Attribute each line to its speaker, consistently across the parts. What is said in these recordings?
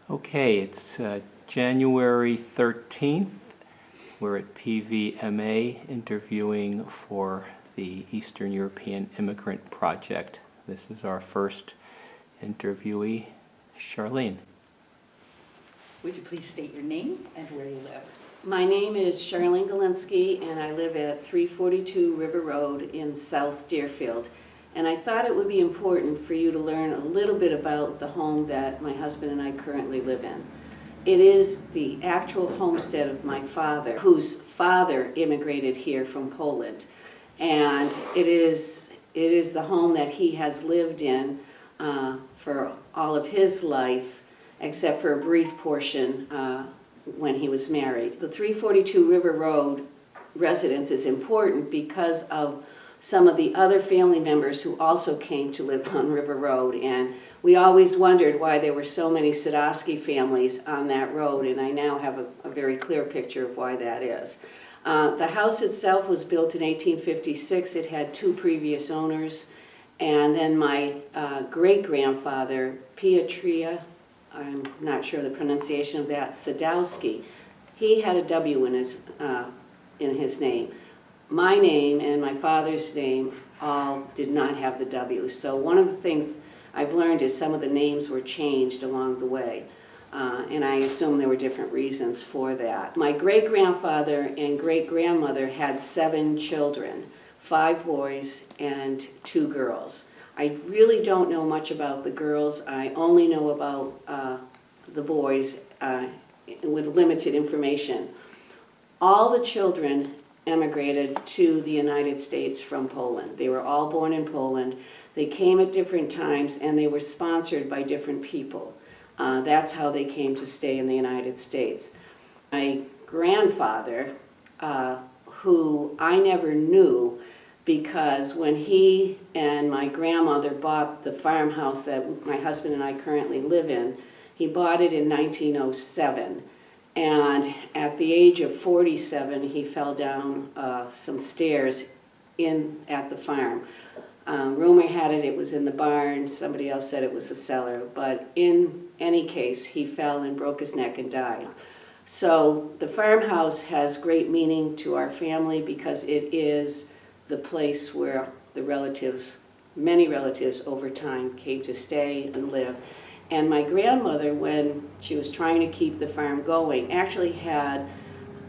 Speaker 1: Okay, it's January 13th. We're at PVMA interviewing for the Eastern European Immigrant Project. This is our first interviewee, Charlene.
Speaker 2: Would you please state your name and where you live?
Speaker 3: My name is Charlene Galenski, and I live at 342 River Road in South Deerfield. And I thought it would be important for you to learn a little bit about the home that my husband and I currently live in. It is the actual homestead of my father, whose father immigrated here from Poland. And it is the home that he has lived in for all of his life, except for a brief portion when he was married. The 342 River Road residence is important because of some of the other family members who also came to live on River Road, and we always wondered why there were so many Sadowski families on that road, and I now have a very clear picture of why that is. The house itself was built in 1856. It had two previous owners, and then my great-grandfather, Pietria, I'm not sure the pronunciation of that, Sadowski, he had a W in his name. My name and my father's name all did not have the W. So one of the things I've learned is some of the names were changed along the way. And I assume there were different reasons for that. My great-grandfather and great-grandmother had 7 children, 5 boys and 2 girls. I really don't know much about the girls. I only know about the boys with limited information. All the children emigrated to the United States from Poland. They were all born in Poland. They came at different times and they were sponsored by different people. That's how they came to stay in the United States. My grandfather, who I never knew, because when he and my grandmother bought the farmhouse that my husband and I currently live in, he bought it in 1907. And at the age of 47, he fell down some stairs at the farm. Rumor had it was in the barn. Somebody else said it was the cellar. But in any case, he fell and broke his neck and died. So the farmhouse has great meaning to our family because it is the place where the relatives, many relatives over time, came to stay and live. And my grandmother, when she was trying to keep the farm going, actually had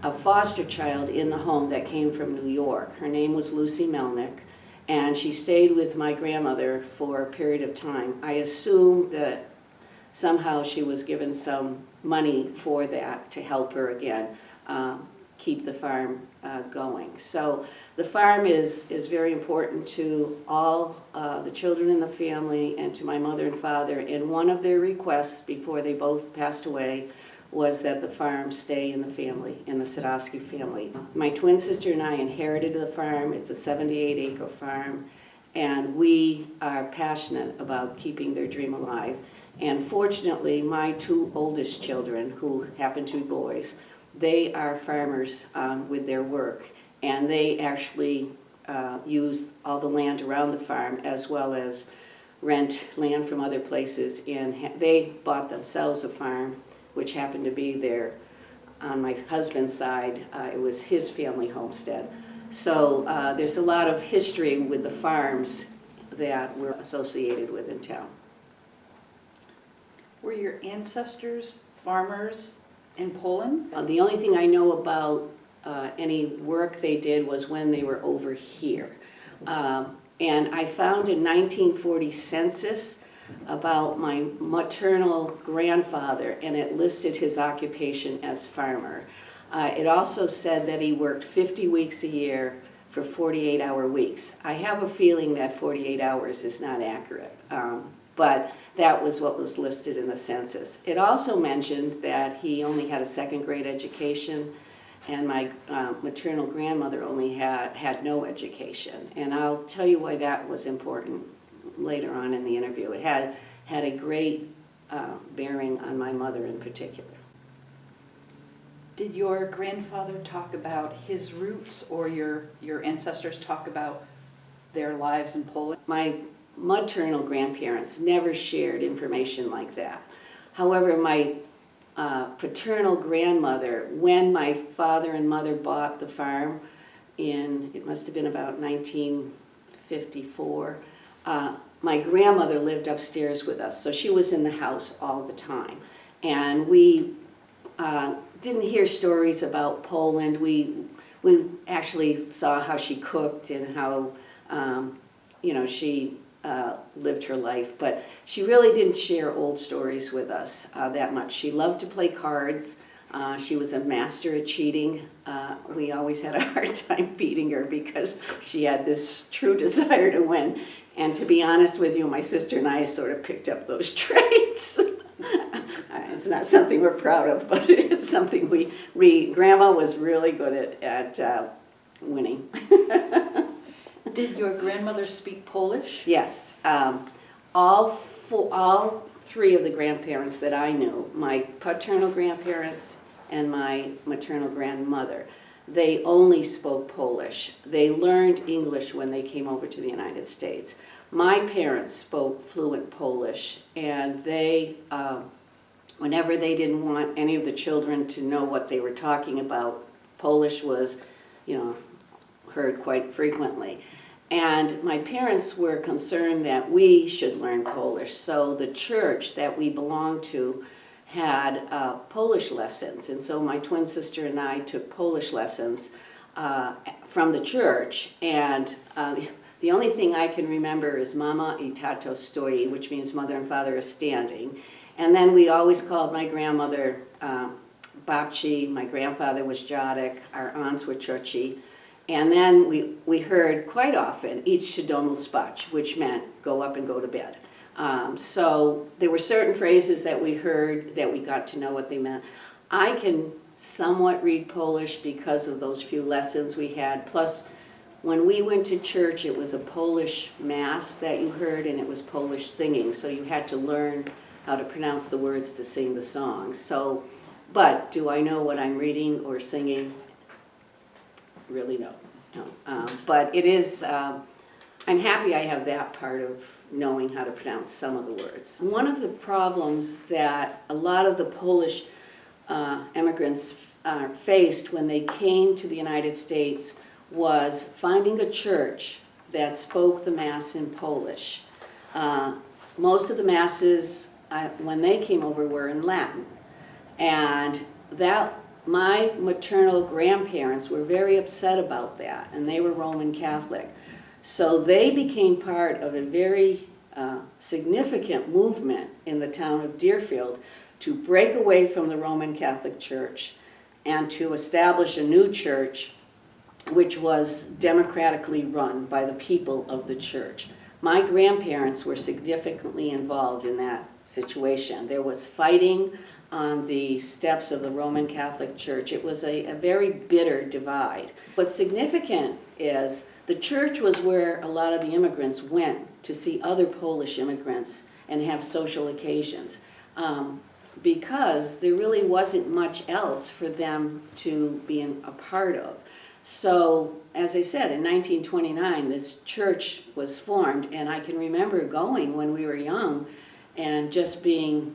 Speaker 3: a foster child in the home that came from New York. Her name was Lucy Melnick, and she stayed with my grandmother for a period of time. I assume that somehow she was given some money for that to help her again keep the farm going. So the farm is very important to all the children in the family and to my mother and father, and one of their requests before they both passed away was that the farm stay in the family, in the Sadowski family. My twin sister and I inherited the farm. It's a 78-acre farm, and we are passionate about keeping their dream alive. And fortunately, my 2 oldest children, who happen to be boys, they are farmers with their work, and they actually use all the land around the farm as well as rent land from other places. And they bought themselves a farm, which happened to be there on my husband's side. It was his family homestead. So there's a lot of history with the farms that we're associated with in town.
Speaker 2: Were your ancestors farmers in Poland?
Speaker 3: The only thing I know about any work they did was when they were over here. And I found in 1940 census about my maternal grandfather, and it listed his occupation as farmer. It also said that he worked 50 weeks a year for 48-hour weeks. I have a feeling that 48 hours is not accurate. But that was what was listed in the census. It also mentioned that he only had a 2nd grade education, and my maternal grandmother only had no education. And I'll tell you why that was important later on in the interview. It had a great bearing on my mother in particular.
Speaker 2: Did your grandfather talk about his roots, or your ancestors talk about their lives in Poland?
Speaker 3: My maternal grandparents never shared information like that. However, my paternal grandmother, when my father and mother bought the farm it must have been about 1954, my grandmother lived upstairs with us, so she was in the house all the time. And we didn't hear stories about Poland. We actually saw how she cooked and how, she lived her life, but she really didn't share old stories with us that much. She loved to play cards. She was a master at cheating. We always had a hard time beating her because she had this true desire to win. And to be honest with you, my sister and I sort of picked up those traits. It's not something we're proud of, but it's something Grandma was really good at winning.
Speaker 2: Did your grandmother speak Polish?
Speaker 3: Yes, all three of the grandparents that I knew, my paternal grandparents and my maternal grandmother, they only spoke Polish. They learned English when they came over to the United States. My parents spoke fluent Polish, and they, whenever they didn't want any of the children to know what they were talking about, Polish was, heard quite frequently. And my parents were concerned that we should learn Polish, so the church that we belonged to had Polish lessons, and so my twin sister and I took Polish lessons from the church, and the only thing I can remember is Mama I Tato Stoi, which means mother and father are standing, and then we always called my grandmother Babci, my grandfather was Jadek, our aunts were Chochi. And then we heard quite often, idź do domu spać, which meant go up and go to bed. So there were certain phrases that we heard that we got to know what they meant. I can somewhat read Polish because of those few lessons we had. Plus, when we went to church, it was a Polish mass that you heard, and it was Polish singing. So you had to learn how to pronounce the words to sing the songs. So, but do I know what I'm reading or singing? Really no. But it is, I'm happy I have that part of knowing how to pronounce some of the words. One of the problems that a lot of the Polish immigrants faced when they came to the United States was finding a church that spoke the Mass in Polish. Most of the Masses, when they came over, were in Latin. And my maternal grandparents were very upset about that, and they were Roman Catholic. So they became part of a very significant movement in the town of Deerfield to break away from the Roman Catholic Church and to establish a new church which was democratically run by the people of the church. My grandparents were significantly involved in that situation. There was fighting on the steps of the Roman Catholic Church. It was a very bitter divide. What's significant is the church was where a lot of the immigrants went to see other Polish immigrants and have social occasions, because there really wasn't much else for them to be a part of. So, as I said, in 1929, this church was formed, and I can remember going when we were young and just being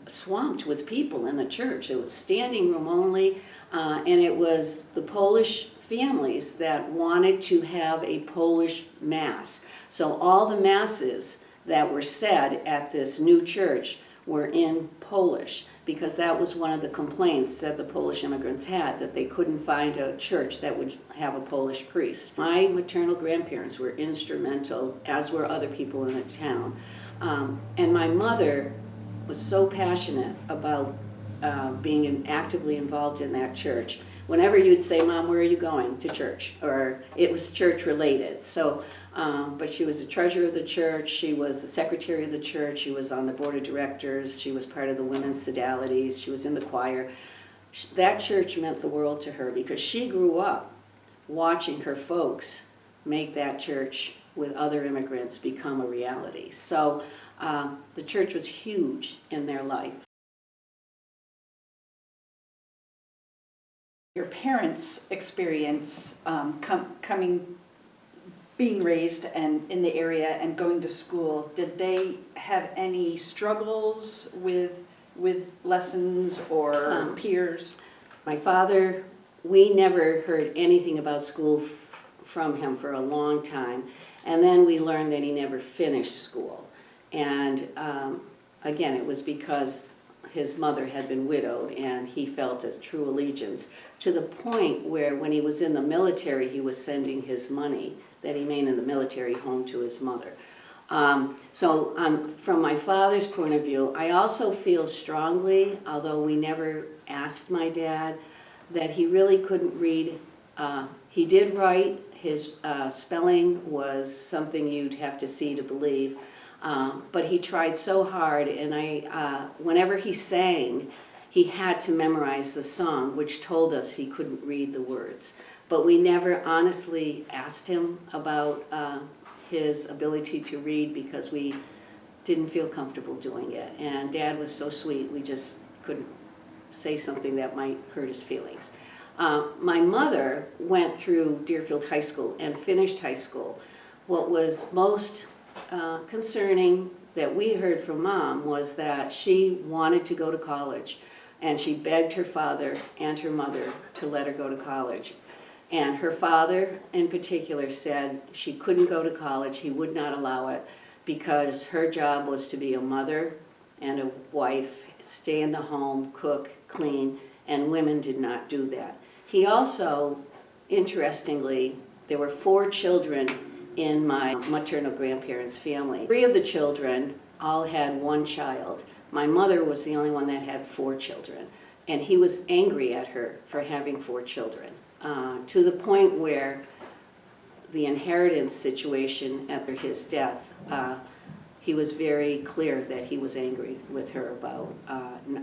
Speaker 3: swamped with people in the church. It was standing room only, and it was the Polish families that wanted to have a Polish Mass. So all the Masses that were said at this new church were in Polish, because that was one of the complaints that the Polish immigrants had, that they couldn't find a church that would have a Polish priest. My maternal grandparents were instrumental, as were other people in the town. And my mother was so passionate about being actively involved in that church. Whenever you'd say, "Mom, where are you going?" "To church," or it was church related. So, but she was the treasurer of the church, she was the secretary of the church, she was on the board of directors, she was part of the women's sodalities, she was in the choir. That church meant the world to her because she grew up watching her folks make that church with other immigrants become a reality. So the church was huge in their life.
Speaker 2: Your parents' experience being raised and in the area and going to school, did they have any struggles with with lessons or peers?
Speaker 3: My father, we never heard anything about school from him for a long time. And then we learned that he never finished school. And again, it was because his mother had been widowed and he felt a true allegiance, to the point where when he was in the military, he was sending his money that he made in the military home to his mother. From my father's point of view, I also feel strongly, although we never asked my dad, that he really couldn't read. He did write. His spelling was something you'd have to see to believe. But he tried so hard, and whenever he sang, he had to memorize the song, which told us he couldn't read the words. But we never honestly asked him about his ability to read because we didn't feel comfortable doing it. And Dad was so sweet, we just couldn't say something that might hurt his feelings. My mother went through Deerfield High School and finished high school. What was most concerning that we heard from Mom was that she wanted to go to college, and she begged her father and her mother to let her go to college. And her father in particular said she couldn't go to college, he would not allow it, because her job was to be a mother and a wife, stay in the home, cook, clean, and women did not do that. He also, interestingly, there were 4 children in my maternal grandparents' family. 3 of the children all had 1 child. My mother was the only one that had 4 children, and he was angry at her for having 4 children, to the point where the inheritance situation after his death, he was very clear that he was angry with her about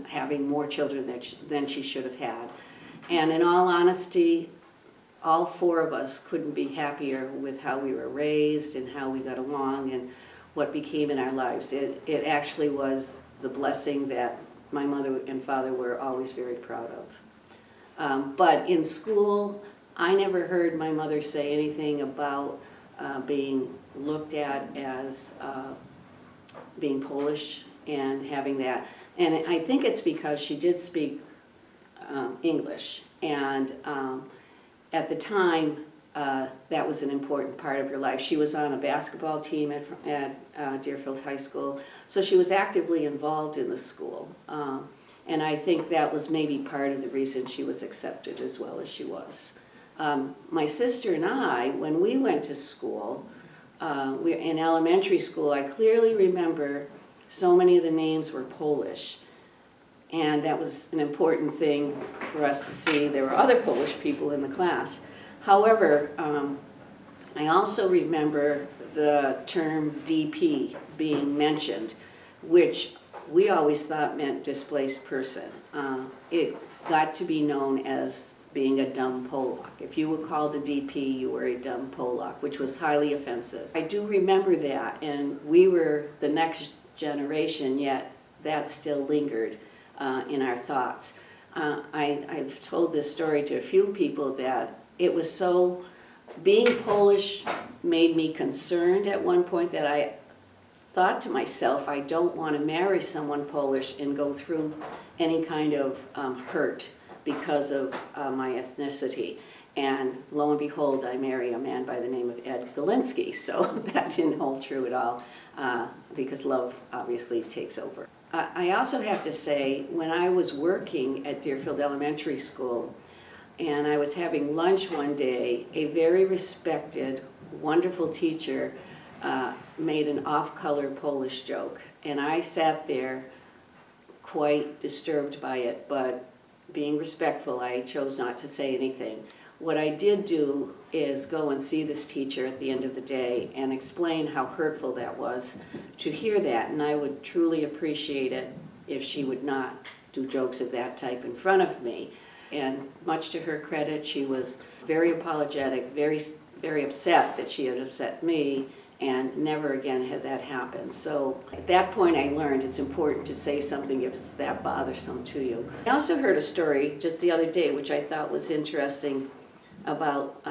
Speaker 3: having more children than she should have had. And in all honesty, all 4 of us couldn't be happier with how we were raised and how we got along and what became in our lives. It actually was the blessing that my mother and father were always very proud of. But in school, I never heard my mother say anything about being looked at as being Polish and having that. And I think it's because she did speak English, and at the time, that was an important part of her life. She was on a basketball team at Deerfield High School, so she was actively involved in the school. And I think that was maybe part of the reason she was accepted as well as she was. My sister and I, when we went to school, in elementary school, I clearly remember so many of the names were Polish. And that was an important thing for us to see. There were other Polish people in the class. However, I also remember the term DP being mentioned, which we always thought meant displaced person. It got to be known as being a dumb Polak. If you were called a DP, you were a dumb Polak, which was highly offensive. I do remember that, and we were the next generation, yet that still lingered in our thoughts. I've told this story to a few people that it was so, being Polish made me concerned at one point that I thought to myself, I don't want to marry someone Polish and go through any kind of hurt because of my ethnicity. And lo and behold, I marry a man by the name of Ed Galenski, so that didn't hold true at all, because love obviously takes over. I also have to say, when I was working at Deerfield Elementary School, and I was having lunch one day, a very respected, wonderful teacher made an off-color Polish joke. And I sat there quite disturbed by it, but being respectful, I chose not to say anything. What I did do is go and see this teacher at the end of the day and explain how hurtful that was to hear that, and I would truly appreciate it if she would not do jokes of that type in front of me. And much to her credit, she was very apologetic, very upset that she had upset me, and never again had that happen. So at that point I learned it's important to say something if it's that bothersome to you. I also heard a story just the other day which I thought was interesting about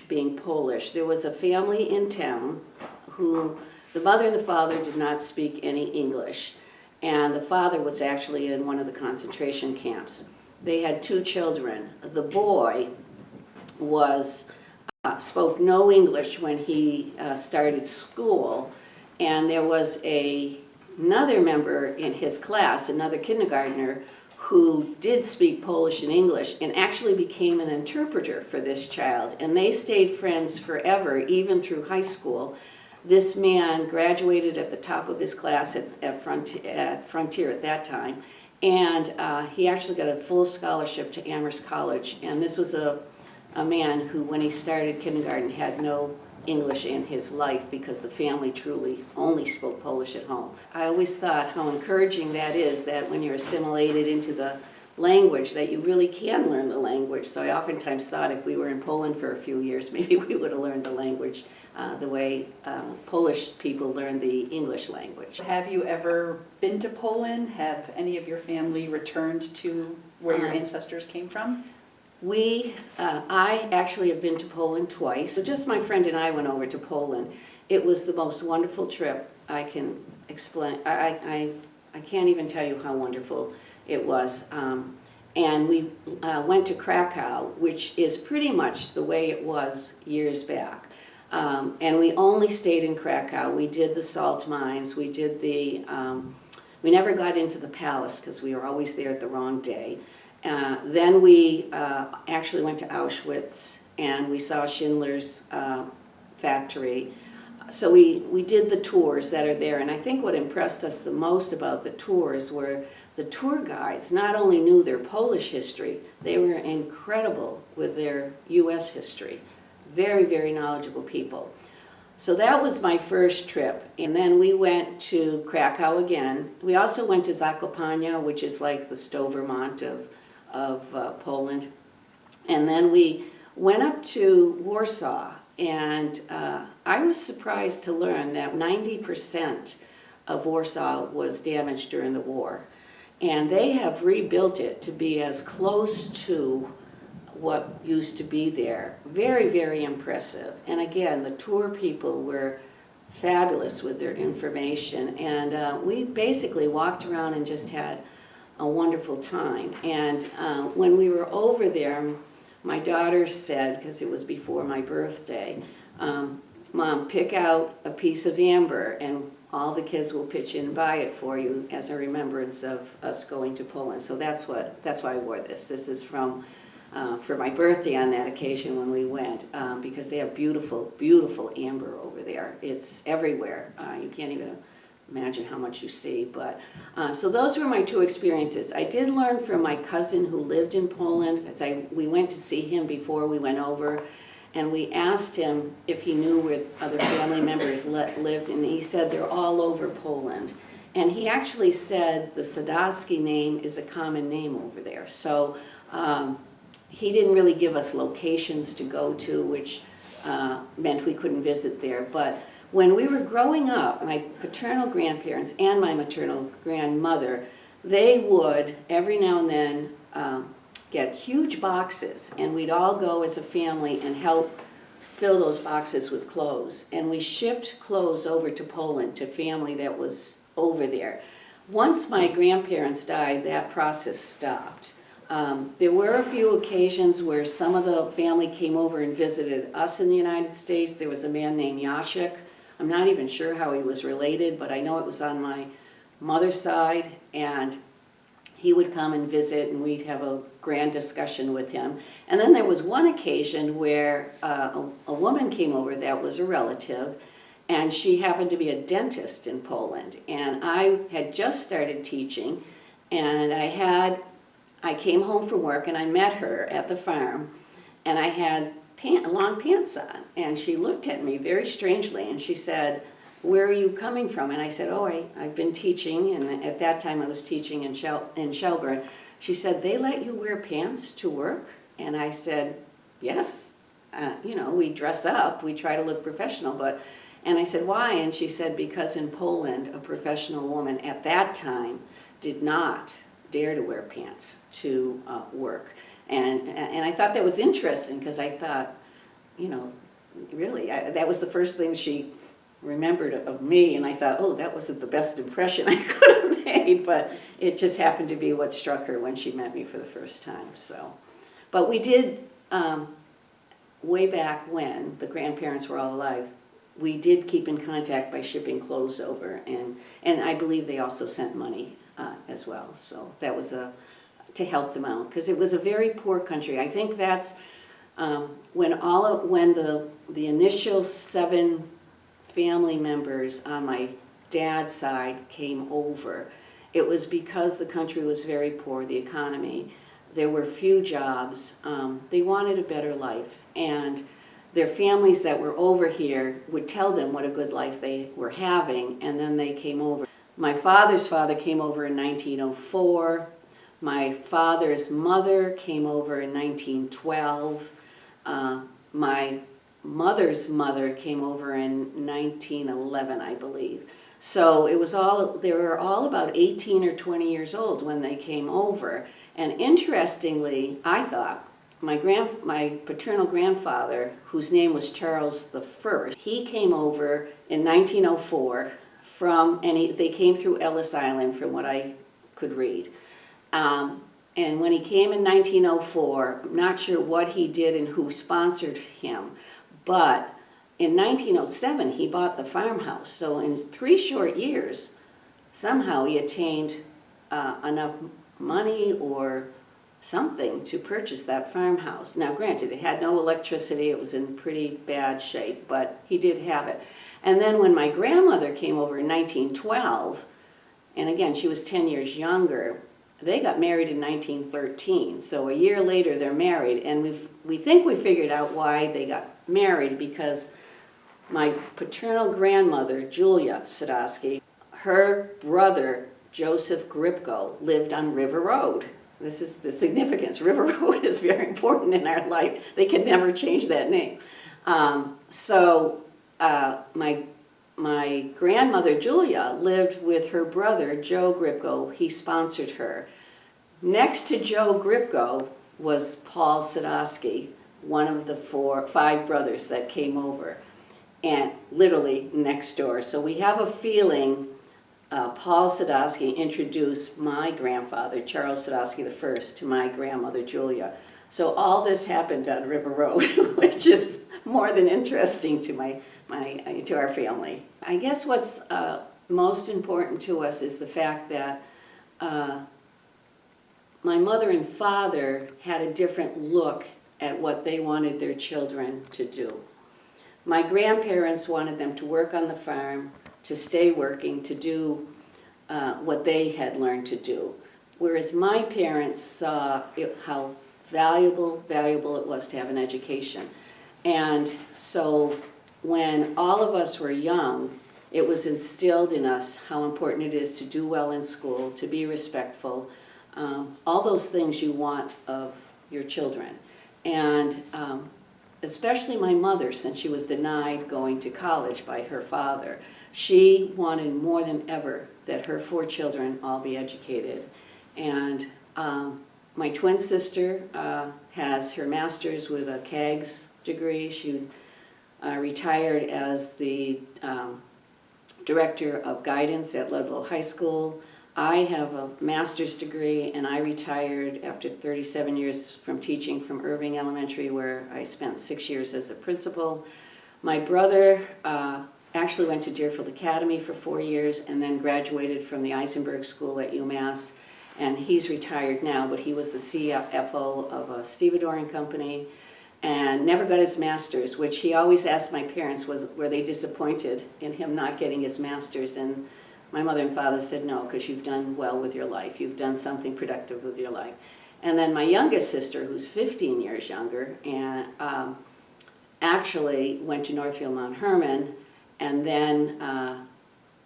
Speaker 3: being Polish. There was a family in town who the mother and the father did not speak any English, and the father was actually in one of the concentration camps. They had 2 children. The boy spoke no English when he started school, and there was another member in his class, another kindergartner, who did speak Polish and English and actually became an interpreter for this child. And they stayed friends forever, even through high school. This man graduated at the top of his class at Frontier at that time, and he actually got a full scholarship to Amherst College. And this was a man who, when he started kindergarten, had no English in his life because the family truly only spoke Polish at home. I always thought how encouraging that is, that when you're assimilated into the language, that you really can learn the language. So I oftentimes thought if we were in Poland for a few years, maybe we would have learned the language the way Polish people learn the English language.
Speaker 2: Have you ever been to Poland? Have any of your family returned to where your ancestors came from?
Speaker 3: I actually have been to Poland twice. So just my friend and I went over to Poland. It was the most wonderful trip I can explain. I can't even tell you how wonderful it was. And we went to Krakow, which is pretty much the way it was years back. And we only stayed in Krakow. We did the salt mines. We did we never got into the palace because we were always there at the wrong day. Then we actually went to Auschwitz, and we saw Schindler's factory. So we did the tours that are there, and I think what impressed us the most about the tours were the tour guides not only knew their Polish history, they were incredible with their U.S. history. Very, very knowledgeable people. So that was my first trip, and then we went to Krakow again. We also went to Zakopane, which is like the Stowe, Vermont of Poland. And then we went up to Warsaw, and I was surprised to learn that 90% of Warsaw was damaged during the war. And they have rebuilt it to be as close to what used to be there. Very, very impressive. And again, the tour people were fabulous with their information. And we basically walked around and just had a wonderful time. And when we were over there, my daughter said, because it was before my birthday, Mom, pick out a piece of amber and all the kids will pitch in and buy it for you as a remembrance of us going to Poland. So that's why I wore this. This is from for my birthday on that occasion when we went, because they have beautiful, beautiful amber over there. It's everywhere. You can't even imagine how much you see. But so those were my 2 experiences. I did learn from my cousin who lived in Poland, because we went to see him before we went over, and we asked him if he knew where other family members lived, and he said they're all over Poland. And he actually said the Sadowski name is a common name over there. So he didn't really give us locations to go to, which meant we couldn't visit there. But when we were growing up, my paternal grandparents and my maternal grandmother, they would every now and then get huge boxes, and we'd all go as a family and help fill those boxes with clothes. And we shipped clothes over to Poland to family that was over there. Once my grandparents died, that process stopped. There were a few occasions where some of the family came over and visited us in the United States. There was a man named Yashik. I'm not even sure how he was related, but I know it was on my mother's side, and he would come and visit, and we'd have a grand discussion with him. And then there was one occasion where a woman came over that was a relative, and she happened to be a dentist in Poland. And I had just started teaching, and I came home from work, and I met her at the farm, and I had long pants on. And she looked at me very strangely, and she said, "Where are you coming from?" And I said, "Oh, I've been teaching," and at that time I was teaching in Shelburne. She said, "They let you wear pants to work?" And I said, "Yes. We dress up, we try to look professional, and I said, "Why?" And she said, "Because in Poland, a professional woman at that time did not dare to wear pants to work." And I thought that was interesting, because I thought, really, that was the first thing she remembered of me, and I thought, oh, that wasn't the best impression I could have made. made, but it just happened to be what struck her when she met me for the first time. So, but we did, way back when the grandparents were all alive, we did keep in contact by shipping clothes over, and I believe they also sent money as well. So that was to help them out, because it was a very poor country. I think that's when the initial 7 family members on my dad's side came over. It was because the country was very poor, the economy. There were few jobs. They wanted a better life, and their families that were over here would tell them what a good life they were having, and then they came over. My father's father came over in 1904. My father's mother came over in 1912. My mother's mother came over in 1911, I believe. So they were all about 18 or 20 years old when they came over. And interestingly, I thought, my paternal grandfather, whose name was Charles I, he came over in 1904 they came through Ellis Island from what I could read. And when he came in 1904, I'm not sure what he did and who sponsored him, but in 1907 he bought the farmhouse. So in 3 short years, somehow he attained enough money or something to purchase that farmhouse. Now granted, it had no electricity, it was in pretty bad shape, but he did have it. And then when my grandmother came over in 1912, and again she was 10 years younger, they got married in 1913. So a year later they're married, and we think we figured out why they got married, because my paternal grandmother, Julia Sadowski, her brother, Joseph Gripko, lived on River Road. This is the significance. River Road is very important in our life. They can never change that name. My grandmother, Julia, lived with her brother, Joe Gripko. He sponsored her. Next to Joe Gripko was Paul Sadowski, one of the 5 brothers that came over, and literally next door. So we have a feeling Paul Sadowski introduced my grandfather, Charles Sadowski I, to my grandmother, Julia. So all this happened on River Road, which is more than interesting to to our family. I guess what's most important to us is the fact that my mother and father had a different look at what they wanted their children to do. My grandparents wanted them to work on the farm, to stay working, to do what they had learned to do. Whereas my parents saw how valuable it was to have an education. And so when all of us were young, it was instilled in us how important it is to do well in school, to be respectful, all those things you want of your children. And especially my mother, since she was denied going to college by her father, she wanted more than ever that her 4 children all be educated. And my twin sister has her master's with a CAGS degree. She retired as the director of guidance at Ludlow High School. I have a master's degree, and I retired after 37 years from teaching from Irving Elementary, where I spent 6 years as a principal. My brother actually went to Deerfield Academy for 4 years and then graduated from the Eisenberg School at UMass, and he's retired now, but he was the CFO of a stevedoring company and never got his master's, which he always asked my parents, were they disappointed in him not getting his master's? And my mother and father said, no, because you've done well with your life. You've done something productive with your life. And then my youngest sister, who's 15 years younger, and actually went to Northfield Mount Herman, and then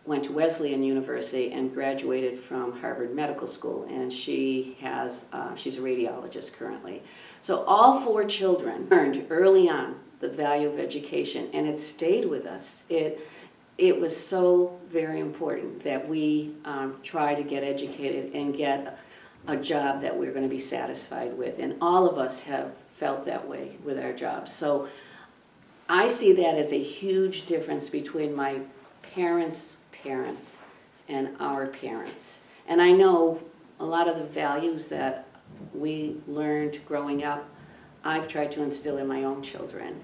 Speaker 3: went to Wesleyan University and graduated from Harvard Medical School. And she's a radiologist currently. So all 4 children learned early on the value of education, and it stayed with us. It was so very important that we try to get educated and get a job that we're going to be satisfied with. And all of us have felt that way with our jobs. So I see that as a huge difference between my parents' parents and our parents. And I know a lot of the values that we learned growing up, I've tried to instill in my own children.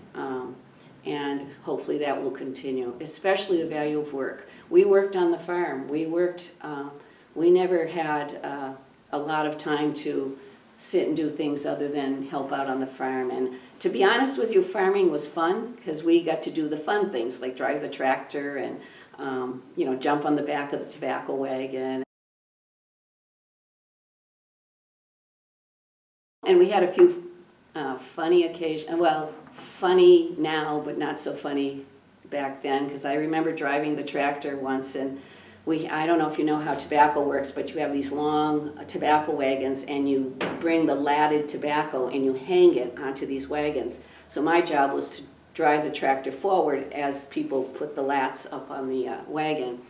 Speaker 3: And hopefully that will continue, especially the value of work. We worked on the farm. We never had a lot of time to sit and do things other than help out on the farm. And to be honest with you, farming was fun because we got to do the fun things like drive the tractor and jump on the back of the tobacco wagon. And we had a few funny occasions, well, funny now, but not so funny back then, because I remember driving the tractor once, and I don't know if you know how tobacco works, but you have these long tobacco wagons, and you bring the latted tobacco and you hang it onto these wagons. So my job was to drive the tractor forward as people put the lats up on the wagon.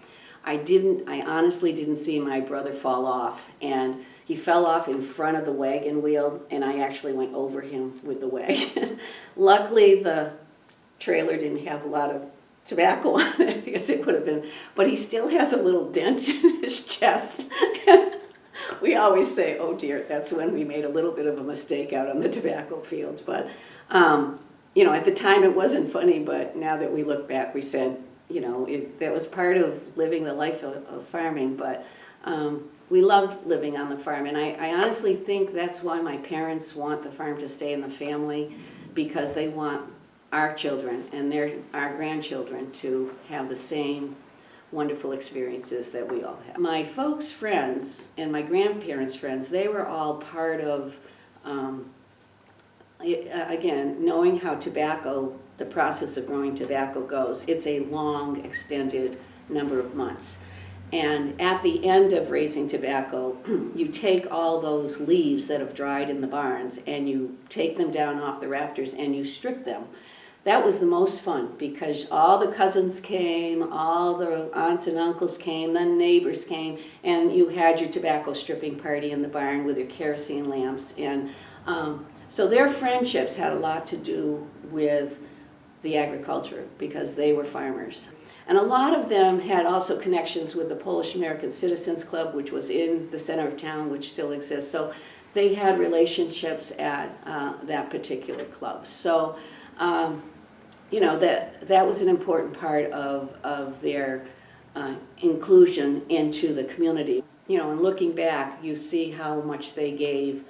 Speaker 3: I honestly didn't see my brother fall off, and he fell off in front of the wagon wheel, and I actually went over him with the wagon. Luckily, the trailer didn't have a lot of tobacco on it, because it would have been, but he still has a little dent in his chest. We always say, oh dear, that's when we made a little bit of a mistake out on the tobacco field. But, at the time it wasn't funny, but now that we look back, we said, that was part of living the life of farming. But we loved living on the farm, and I honestly think that's why my parents want the farm to stay in the family, because they want our children and our grandchildren to have the same wonderful experiences that we all have. My folks' friends and my grandparents' friends, they were all part of, again, knowing how the process of growing tobacco goes. It's a long, extended number of months. And at the end of raising tobacco, you take all those leaves that have dried in the barns and you take them down off the rafters and you strip them. That was the most fun, because all the cousins came, all the aunts and uncles came, the neighbors came, and you had your tobacco stripping party in the barn with your kerosene lamps. And so their friendships had a lot to do with the agriculture, because they were farmers. And a lot of them had also connections with the Polish American Citizens Club, which was in the center of town, which still exists. So they had relationships at that particular club. So, that was an important part of their inclusion into the community. And looking back, you see how much they gave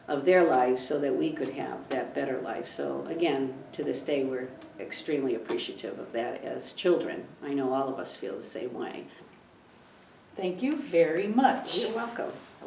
Speaker 3: of their lives so that we could have that better life. So again, to this day, we're extremely appreciative of that as children. I know all of us feel the same way.
Speaker 2: Thank you very much.
Speaker 3: You're welcome.